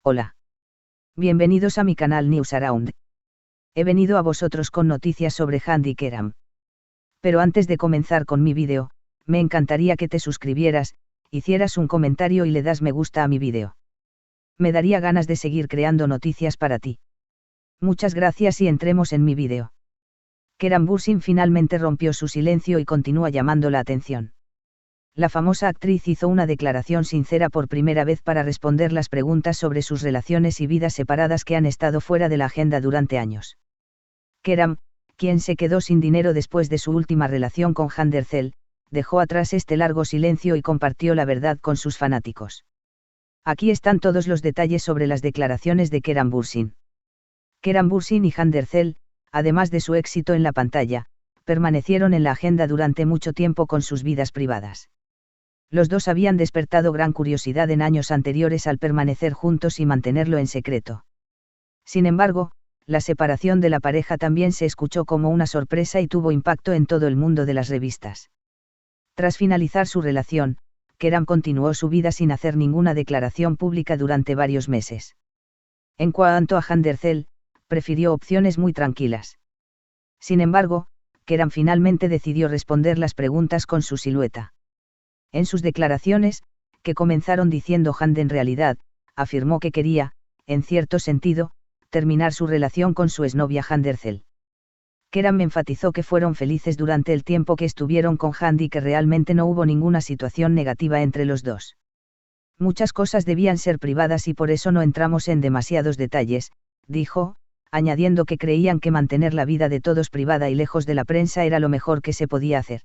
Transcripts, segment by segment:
Hola. Bienvenidos a mi canal News Around. He venido a vosotros con noticias sobre Handy Keram. Pero antes de comenzar con mi vídeo, me encantaría que te suscribieras, hicieras un comentario y le das me gusta a mi vídeo. Me daría ganas de seguir creando noticias para ti. Muchas gracias y entremos en mi vídeo. Keram Bürsin finalmente rompió su silencio y continúa llamando la atención. La famosa actriz hizo una declaración sincera por primera vez para responder las preguntas sobre sus relaciones y vidas separadas que han estado fuera de la agenda durante años. Keram, quien se quedó sin dinero después de su última relación con Hande Erçel, dejó atrás este largo silencio y compartió la verdad con sus fanáticos. Aquí están todos los detalles sobre las declaraciones de Keram Bürsin. Keram Bürsin y Hande Erçel, además de su éxito en la pantalla, permanecieron en la agenda durante mucho tiempo con sus vidas privadas. Los dos habían despertado gran curiosidad en años anteriores al permanecer juntos y mantenerlo en secreto. Sin embargo, la separación de la pareja también se escuchó como una sorpresa y tuvo impacto en todo el mundo de las revistas. Tras finalizar su relación, Keram continuó su vida sin hacer ninguna declaración pública durante varios meses. En cuanto a Hande Erçel, prefirió opciones muy tranquilas. Sin embargo, Keram finalmente decidió responder las preguntas con su silueta. En sus declaraciones, que comenzaron diciendo Hande en realidad, afirmó que quería, en cierto sentido, terminar su relación con su exnovia Hande Erçel. Keram enfatizó que fueron felices durante el tiempo que estuvieron con Hande y que realmente no hubo ninguna situación negativa entre los dos. Muchas cosas debían ser privadas y por eso no entramos en demasiados detalles, dijo, añadiendo que creían que mantener la vida de todos privada y lejos de la prensa era lo mejor que se podía hacer.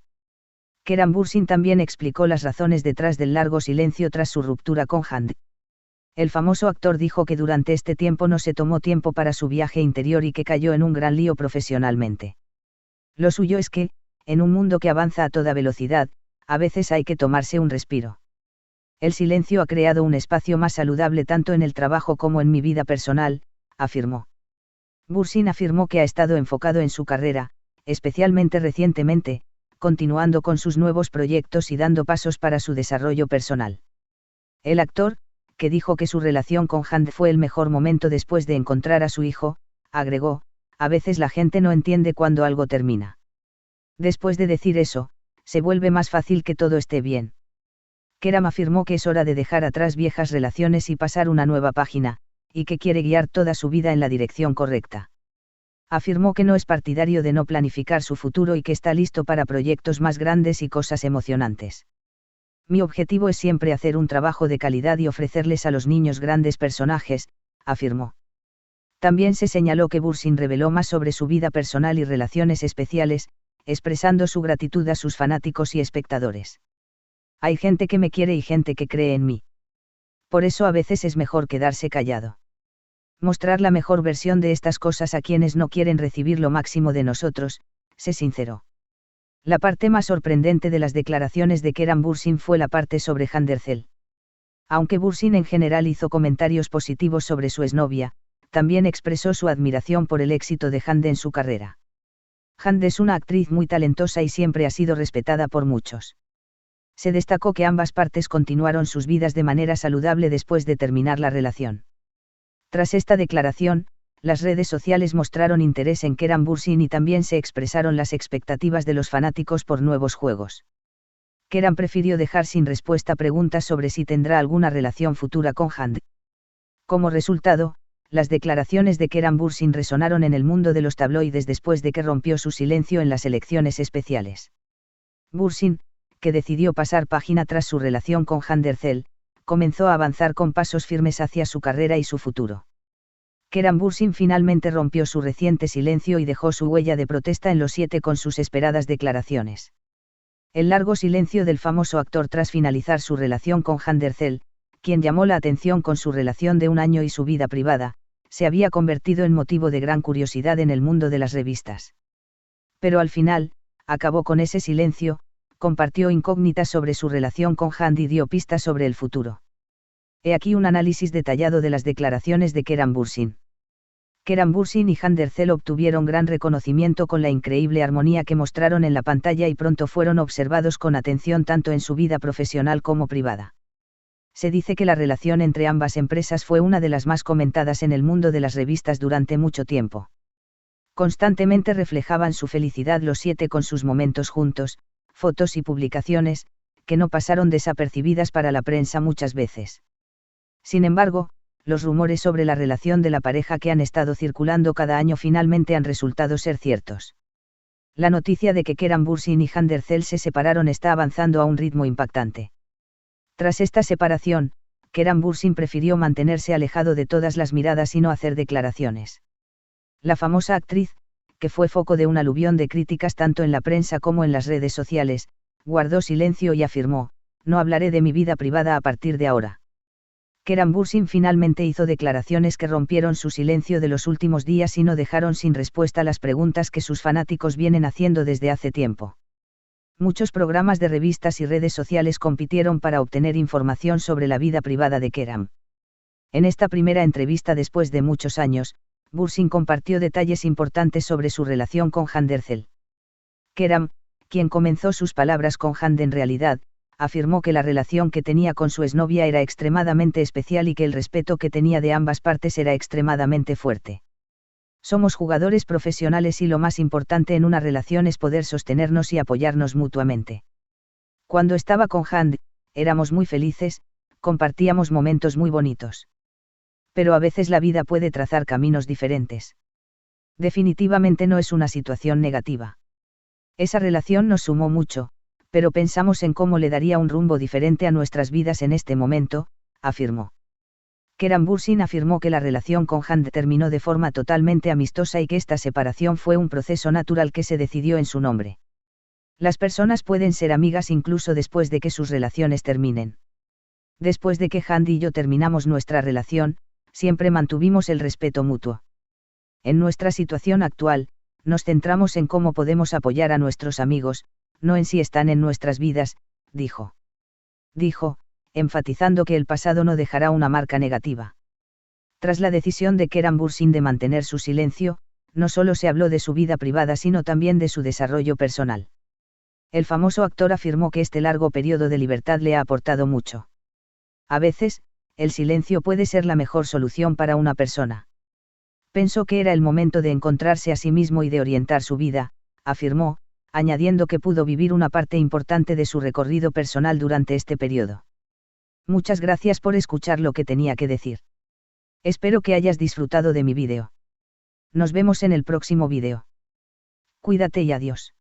Keram Bürsin también explicó las razones detrás del largo silencio tras su ruptura con Hande. El famoso actor dijo que durante este tiempo no se tomó tiempo para su viaje interior y que cayó en un gran lío profesionalmente. Lo suyo es que, en un mundo que avanza a toda velocidad, a veces hay que tomarse un respiro. El silencio ha creado un espacio más saludable tanto en el trabajo como en mi vida personal, afirmó. Bürsin afirmó que ha estado enfocado en su carrera, especialmente recientemente, continuando con sus nuevos proyectos y dando pasos para su desarrollo personal. El actor, que dijo que su relación con Hande fue el mejor momento después de encontrar a su hijo, agregó, a veces la gente no entiende cuándo algo termina. Después de decir eso, se vuelve más fácil que todo esté bien. Keram afirmó que es hora de dejar atrás viejas relaciones y pasar una nueva página, y que quiere guiar toda su vida en la dirección correcta. Afirmó que no es partidario de no planificar su futuro y que está listo para proyectos más grandes y cosas emocionantes. Mi objetivo es siempre hacer un trabajo de calidad y ofrecerles a los niños grandes personajes, afirmó. También se señaló que Bürsin reveló más sobre su vida personal y relaciones especiales, expresando su gratitud a sus fanáticos y espectadores. Hay gente que me quiere y gente que cree en mí. Por eso a veces es mejor quedarse callado. Mostrar la mejor versión de estas cosas a quienes no quieren recibir lo máximo de nosotros, sé sincero. La parte más sorprendente de las declaraciones de Keram Bürsin fue la parte sobre Hande Erçel. Aunque Bürsin en general hizo comentarios positivos sobre su exnovia, también expresó su admiración por el éxito de Hande en su carrera. Hande es una actriz muy talentosa y siempre ha sido respetada por muchos. Se destacó que ambas partes continuaron sus vidas de manera saludable después de terminar la relación. Tras esta declaración, las redes sociales mostraron interés en Keram Bürsin y también se expresaron las expectativas de los fanáticos por nuevos juegos. Keram prefirió dejar sin respuesta preguntas sobre si tendrá alguna relación futura con Hande. Como resultado, las declaraciones de Keram Bürsin resonaron en el mundo de los tabloides después de que rompió su silencio en las elecciones especiales. Bürsin, que decidió pasar página tras su relación con Hande Erçel, comenzó a avanzar con pasos firmes hacia su carrera y su futuro. Keram Bürsin finalmente rompió su reciente silencio y dejó su huella de protesta en los 7 con sus esperadas declaraciones. El largo silencio del famoso actor tras finalizar su relación con Hande Erçel, quien llamó la atención con su relación de un año y su vida privada, se había convertido en motivo de gran curiosidad en el mundo de las revistas. Pero al final, acabó con ese silencio, compartió incógnitas sobre su relación con Hande y dio pistas sobre el futuro. He aquí un análisis detallado de las declaraciones de Keram Bürsin. Keram Bürsin y Hande Erçel obtuvieron gran reconocimiento con la increíble armonía que mostraron en la pantalla y pronto fueron observados con atención tanto en su vida profesional como privada. Se dice que la relación entre ambas empresas fue una de las más comentadas en el mundo de las revistas durante mucho tiempo. Constantemente reflejaban su felicidad los 7 con sus momentos juntos, fotos y publicaciones, que no pasaron desapercibidas para la prensa muchas veces. Sin embargo, los rumores sobre la relación de la pareja que han estado circulando cada año finalmente han resultado ser ciertos. La noticia de que Kieran Bursin y Xander Zell se separaron está avanzando a un ritmo impactante. Tras esta separación, Kieran Bursin prefirió mantenerse alejado de todas las miradas y no hacer declaraciones. La famosa actriz, que fue foco de un aluvión de críticas tanto en la prensa como en las redes sociales, guardó silencio y afirmó: "No hablaré de mi vida privada a partir de ahora". Kieran Bursin finalmente hizo declaraciones que rompieron su silencio de los últimos días y no dejaron sin respuesta las preguntas que sus fanáticos vienen haciendo desde hace tiempo. Muchos programas de revistas y redes sociales compitieron para obtener información sobre la vida privada de Kieran. En esta primera entrevista después de muchos años, Bursin compartió detalles importantes sobre su relación con Xander Zell. Kieran, quien comenzó sus palabras con Xander en realidad, afirmó que la relación que tenía con su exnovia era extremadamente especial y que el respeto que tenía de ambas partes era extremadamente fuerte. Somos jugadores profesionales y lo más importante en una relación es poder sostenernos y apoyarnos mutuamente. Cuando estaba con Xander, éramos muy felices, compartíamos momentos muy bonitos. Pero a veces la vida puede trazar caminos diferentes. Definitivamente no es una situación negativa. Esa relación nos sumó mucho, pero pensamos en cómo le daría un rumbo diferente a nuestras vidas en este momento, afirmó. Kieran Bursin afirmó que la relación con Xander terminó de forma totalmente amistosa y que esta separación fue un proceso natural que se decidió en su nombre. Las personas pueden ser amigas incluso después de que sus relaciones terminen. Después de que Xander y yo terminamos nuestra relación, siempre mantuvimos el respeto mutuo. En nuestra situación actual, nos centramos en cómo podemos apoyar a nuestros amigos, no en si están en nuestras vidas, dijo. Dijo, enfatizando que el pasado no dejará una marca negativa. Tras la decisión de Kieran Bursin de mantener su silencio, no solo se habló de su vida privada sino también de su desarrollo personal. El famoso actor afirmó que este largo periodo de libertad le ha aportado mucho. A veces, el silencio puede ser la mejor solución para una persona. Pensó que era el momento de encontrarse a sí mismo y de orientar su vida, afirmó, añadiendo que pudo vivir una parte importante de su recorrido personal durante este periodo. Muchas gracias por escuchar lo que tenía que decir. Espero que hayas disfrutado de mi vídeo. Nos vemos en el próximo vídeo. Cuídate y adiós.